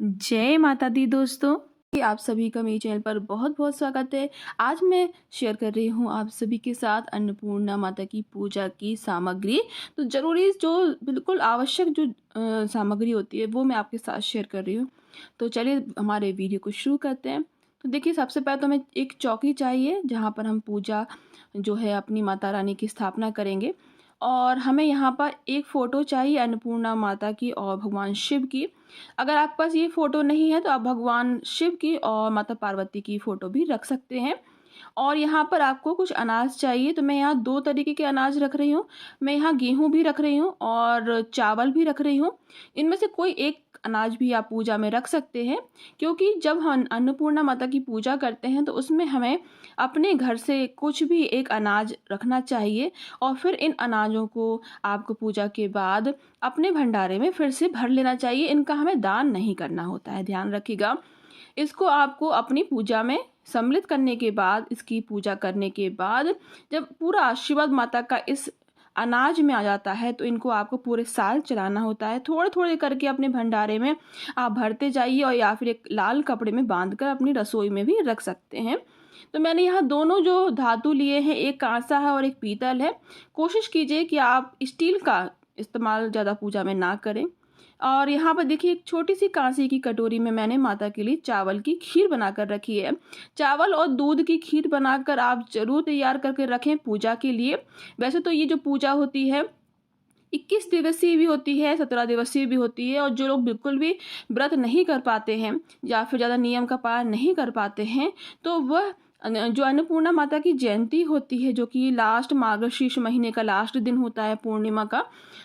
जय माता दी दोस्तों। आप सभी का मेरे चैनल पर बहुत बहुत स्वागत है। आज मैं शेयर कर रही हूँ आप सभी के साथ अन्नपूर्णा माता की पूजा की सामग्री। तो ज़रूरी जो बिल्कुल आवश्यक जो सामग्री होती है वो मैं आपके साथ शेयर कर रही हूँ। तो चलिए हमारे वीडियो को शुरू करते हैं। तो देखिए, सबसे पहले तो हमें एक चौकी चाहिए जहाँ पर हम पूजा जो है अपनी माता रानी की स्थापना करेंगे। और हमें यहाँ पर एक फ़ोटो चाहिए अन्नपूर्णा माता की और भगवान शिव की। अगर आपके पास ये फ़ोटो नहीं है तो आप भगवान शिव की और माता पार्वती की फ़ोटो भी रख सकते हैं। और यहाँ पर आपको कुछ अनाज चाहिए, तो मैं यहाँ 2 तरीके के अनाज रख रही हूँ। मैं यहाँ गेहूँ भी रख रही हूँ और चावल भी रख रही हूँ। इनमें से कोई एक अनाज भी आप पूजा में रख सकते हैं, क्योंकि जब हम अन्नपूर्णा माता की पूजा करते हैं तो उसमें हमें अपने घर से कुछ भी एक अनाज रखना चाहिए और फिर इन अनाजों को आपको पूजा के बाद अपने भंडारे में फिर से भर लेना चाहिए। इनका हमें दान नहीं करना होता है, ध्यान रखिएगा। इसको आपको अपनी पूजा में सम्मिलित करने के बाद, इसकी पूजा करने के बाद जब पूरा आशीर्वाद माता का इस अनाज में आ जाता है तो इनको आपको पूरे साल चलाना होता है। थोड़े थोड़े करके अपने भंडारे में आप भरते जाइए और या फिर एक लाल कपड़े में बांधकर अपनी रसोई में भी रख सकते हैं। तो मैंने यहाँ दोनों जो धातु लिए हैं, एक कांसा है और एक पीतल है। कोशिश कीजिए कि आप स्टील का इस्तेमाल ज़्यादा पूजा में ना करें। और यहाँ पर देखिए, एक छोटी सी कांसे की कटोरी में मैंने माता के लिए चावल की खीर बनाकर रखी है। चावल और दूध की खीर बनाकर आप ज़रूर तैयार करके रखें पूजा के लिए। वैसे तो ये जो पूजा होती है 21 दिवसीय भी होती है, 17 दिवसीय भी होती है। और जो लोग बिल्कुल भी व्रत नहीं कर पाते हैं या फिर ज़्यादा नियम का पालन नहीं कर पाते हैं, तो वह जो अन्नपूर्णा माता की जयंती होती है, जो कि लास्ट मार्गशीर्ष महीने का लास्ट दिन होता है पूर्णिमा का,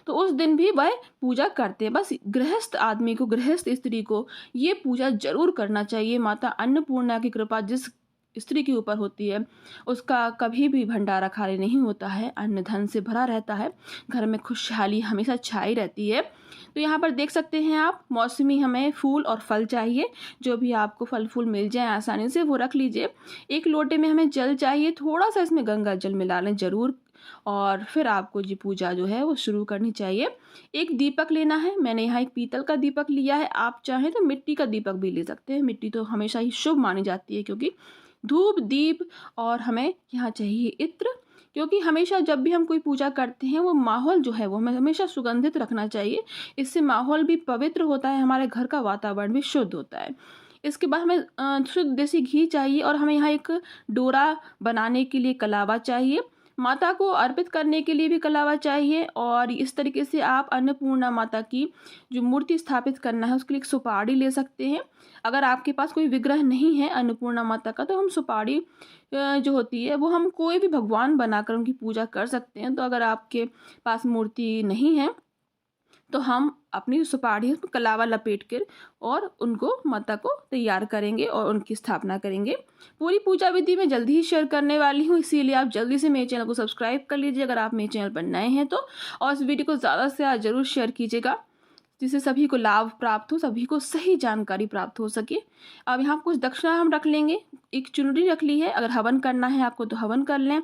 तो उस दिन भी वह पूजा करते हैं। बस गृहस्थ आदमी को, गृहस्थ स्त्री को ये पूजा जरूर करना चाहिए। माता अन्नपूर्णा की कृपा जिस स्त्री के ऊपर होती है उसका कभी भी भंडारा खाली नहीं होता है, अन्न धन से भरा रहता है, घर में खुशहाली हमेशा छाई रहती है। तो यहाँ पर देख सकते हैं आप, मौसमी हमें फूल और फल चाहिए। जो भी आपको फल फूल मिल जाए आसानी से वो रख लीजिए। एक लोटे में हमें जल चाहिए, थोड़ा सा इसमें गंगा जल मिला लें ज़रूर। और फिर आपको जी पूजा जो है वो शुरू करनी चाहिए। एक दीपक लेना है, मैंने यहाँ एक पीतल का दीपक लिया है। आप चाहें तो मिट्टी का दीपक भी ले सकते हैं। मिट्टी तो हमेशा ही शुभ मानी जाती है, क्योंकि धूप दीप और हमें यहाँ चाहिए इत्र। क्योंकि हमेशा जब भी हम कोई पूजा करते हैं वो माहौल जो है वो हमें हमेशा सुगंधित रखना चाहिए। इससे माहौल भी पवित्र होता है, हमारे घर का वातावरण भी शुद्ध होता है। इसके बाद हमें शुद्ध देसी घी चाहिए और हमें यहाँ एक डोरा बनाने के लिए कलावा चाहिए। माता को अर्पित करने के लिए भी कलावा चाहिए। और इस तरीके से आप अन्नपूर्णा माता की जो मूर्ति स्थापित करना है उसके लिए एक सुपारी ले सकते हैं। अगर आपके पास कोई विग्रह नहीं है अन्नपूर्णा माता का, तो हम सुपारी जो होती है वो हम कोई भी भगवान बनाकर उनकी पूजा कर सकते हैं। तो अगर आपके पास मूर्ति नहीं है तो हम अपनी सुपारी उसमें कलावा लपेट कर और उनको माता को तैयार करेंगे और उनकी स्थापना करेंगे। पूरी पूजा विधि मैं जल्दी ही शेयर करने वाली हूँ, इसीलिए आप जल्दी से मेरे चैनल को सब्सक्राइब कर लीजिए अगर आप मेरे चैनल पर नए हैं तो। और इस वीडियो को ज़्यादा से ज़्यादा जरूर शेयर कीजिएगा, जिससे सभी को लाभ प्राप्त हो, सभी को सही जानकारी प्राप्त हो सके। अब यहाँ कुछ दक्षिणा हम रख लेंगे। एक चुनरी रख ली है, अगर हवन करना है आपको तो हवन कर लें।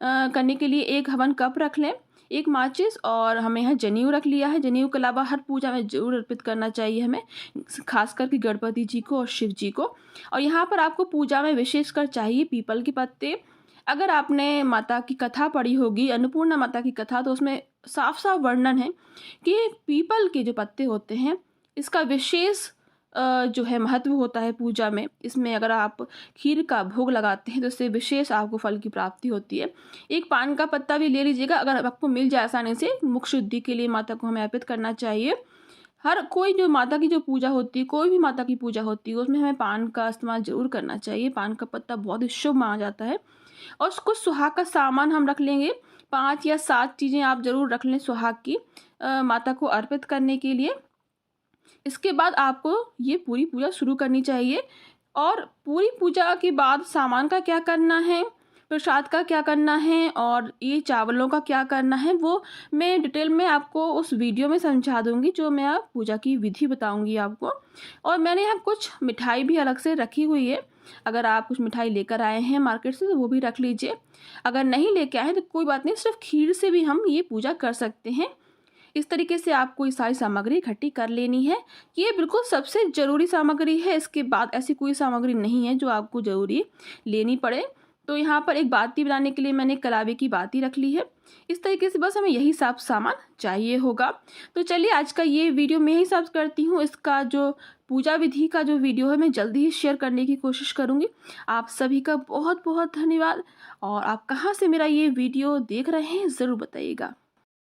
करने के लिए एक हवन कप रख लें, एक माचिस, और हमें यहाँ जनेऊ रख लिया है। जनेऊ के अलावा हर पूजा में जरूर अर्पित करना चाहिए हमें, खास करके गणपति जी को और शिव जी को। और यहाँ पर आपको पूजा में विशेषकर चाहिए पीपल के पत्ते। अगर आपने माता की कथा पढ़ी होगी, अन्नपूर्णा माता की कथा, तो उसमें साफ साफ वर्णन है कि पीपल के जो पत्ते होते हैं इसका विशेष जो है महत्व होता है पूजा में। इसमें अगर आप खीर का भोग लगाते हैं तो इससे विशेष आपको फल की प्राप्ति होती है। एक पान का पत्ता भी ले लीजिएगा, अगर आपको मिल जाए आसानी से। मुख शुद्धि के लिए माता को हमें अर्पित करना चाहिए। हर कोई जो माता की जो पूजा होती है, कोई भी माता की पूजा होती है, उसमें हमें पान का इस्तेमाल जरूर करना चाहिए। पान का पत्ता बहुत ही शुभ माना जाता है। और कुछ सुहाग का सामान हम रख लेंगे, 5 या 7 चीज़ें आप ज़रूर रख लें सुहाग की, माता को अर्पित करने के लिए। इसके बाद आपको ये पूरी पूजा शुरू करनी चाहिए। और पूरी पूजा के बाद सामान का क्या करना है, प्रसाद का क्या करना है और ये चावलों का क्या करना है, वो मैं डिटेल में आपको उस वीडियो में समझा दूंगी, जो मैं आप पूजा की विधि बताऊंगी आपको। और मैंने यहाँ कुछ मिठाई भी अलग से रखी हुई है। अगर आप कुछ मिठाई लेकर आए हैं मार्केट से तो वो भी रख लीजिए। अगर नहीं लेके आए हैं तो कोई बात नहीं, सिर्फ खीर से भी हम ये पूजा कर सकते हैं। इस तरीके से आपको ये सारी सामग्री इकट्ठी कर लेनी है। ये बिल्कुल सबसे ज़रूरी सामग्री है, इसके बाद ऐसी कोई सामग्री नहीं है जो आपको ज़रूरी लेनी पड़े। तो यहाँ पर एक बाती बनाने के लिए मैंने कलावे की बाती रख ली है। इस तरीके से बस हमें यही सब सामान चाहिए होगा। तो चलिए आज का ये वीडियो मैं ही समाप्त करती हूँ। इसका जो पूजा विधि का जो वीडियो है मैं जल्दी ही शेयर करने की कोशिश करूँगी। आप सभी का बहुत बहुत धन्यवाद। और आप कहाँ से मेरा ये वीडियो देख रहे हैं ज़रूर बताइएगा।